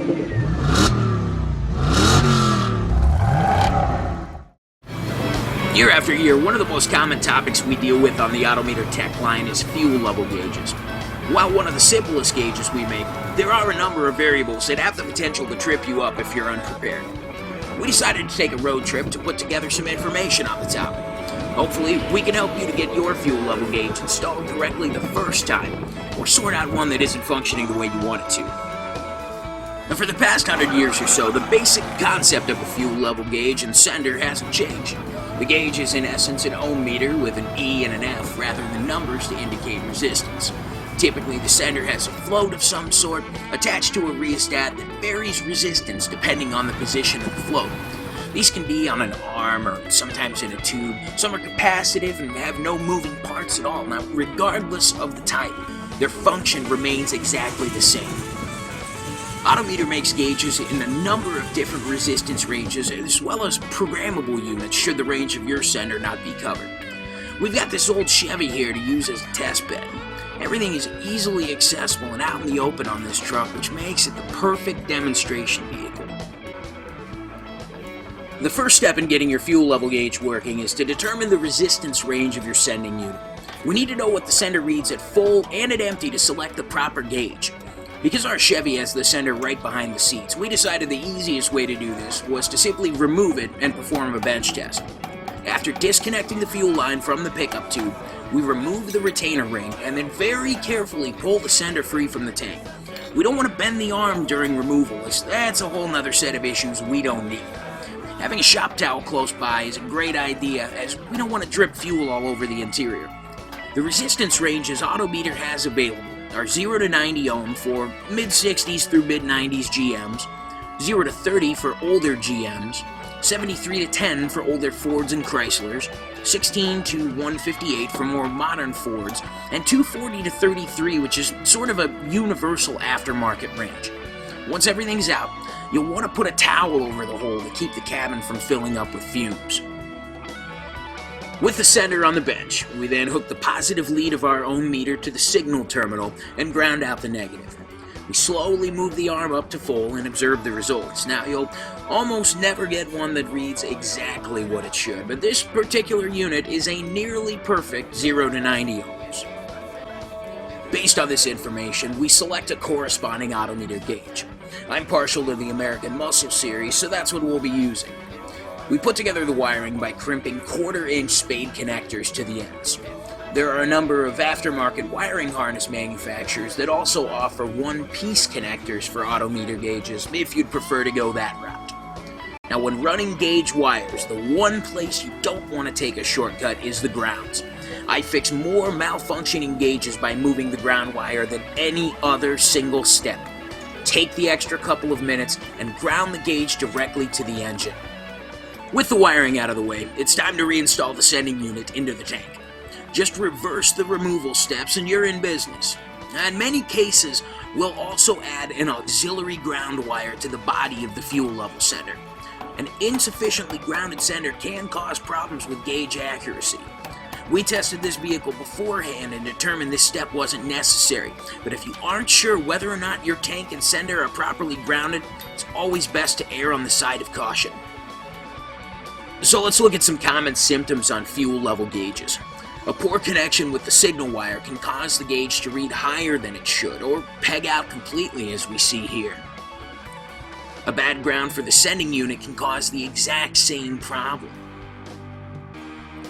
Year after year, one of the most common topics we deal with on the Autometer Tech line is fuel level gauges. While one of the simplest gauges we make, there are a number of variables that have the potential to trip you up if you're unprepared. We decided to take a road trip to put together some information on the topic. Hopefully, we can help you to get your fuel level gauge installed correctly the first time, or sort out one that isn't functioning the way you want it to. Now, for the past 100 years or so, the basic concept of a fuel level gauge and sender hasn't changed. The gauge is in essence an ohm meter with an E and an F rather than numbers to indicate resistance. Typically, the sender has a float of some sort attached to a rheostat that varies resistance depending on the position of the float. These can be on an arm or sometimes in a tube. Some are capacitive and have no moving parts at all. Now, regardless of the type, their function remains exactly the same. Autometer makes gauges in a number of different resistance ranges as well as programmable units should the range of your sender not be covered. We've got this old Chevy here to use as a test bed. Everything is easily accessible and out in the open on this truck, which makes it the perfect demonstration vehicle. The first step in getting your fuel level gauge working is to determine the resistance range of your sending unit. We need to know what the sender reads at full and at empty to select the proper gauge. Because our Chevy has the sender right behind the seats, we decided the easiest way to do this was to simply remove it and perform a bench test. After disconnecting the fuel line from the pickup tube, we remove the retainer ring and then very carefully pull the sender free from the tank. We don't want to bend the arm during removal, as that's a whole nother set of issues we don't need. Having a shop towel close by is a great idea, as we don't want to drip fuel all over the interior. The resistance ranges Autometer has available are 0 to 90 ohm for mid-60s through mid-90s GMs, 0 to 30 for older GMs, 73 to 10 for older Fords and Chryslers, 16 to 158 for more modern Fords, and 240 to 33, which is sort of a universal aftermarket range. Once everything's out, you'll want to put a towel over the hole to keep the cabin from filling up with fumes. With the sender on the bench, we then hook the positive lead of our ohm meter to the signal terminal and ground out the negative. We slowly move the arm up to full and observe the results. Now, you'll almost never get one that reads exactly what it should, but this particular unit is a nearly perfect 0 to 90 ohms. Based on this information, we select a corresponding Autometer gauge. I'm partial to the American Muscle series, so that's what we'll be using. We put together the wiring by crimping 1/4-inch spade connectors to the ends. There are a number of aftermarket wiring harness manufacturers that also offer one-piece connectors for Autometer gauges if you'd prefer to go that route. Now, when running gauge wires, the one place you don't want to take a shortcut is the grounds. I fix more malfunctioning gauges by moving the ground wire than any other single step. Take the extra couple of minutes and ground the gauge directly to the engine. With the wiring out of the way, it's time to reinstall the sending unit into the tank. Just reverse the removal steps and you're in business. In many cases, we'll also add an auxiliary ground wire to the body of the fuel level sender. An insufficiently grounded sender can cause problems with gauge accuracy. We tested this vehicle beforehand and determined this step wasn't necessary, but if you aren't sure whether or not your tank and sender are properly grounded, it's always best to err on the side of caution. So let's look at some common symptoms on fuel level gauges. A poor connection with the signal wire can cause the gauge to read higher than it should, or peg out completely as we see here. A bad ground for the sending unit can cause the exact same problem.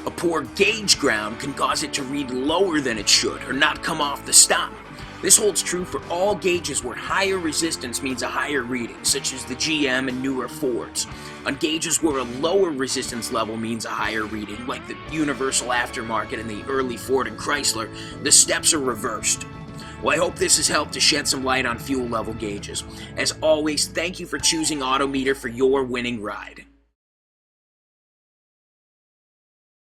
A poor gauge ground can cause it to read lower than it should, or not come off the stop. This holds true for all gauges where higher resistance means a higher reading, such as the GM and newer Fords. On gauges where a lower resistance level means a higher reading, like the Universal Aftermarket and the early Ford and Chrysler, the steps are reversed. Well, I hope this has helped to shed some light on fuel level gauges. As always, thank you for choosing Autometer for your winning ride.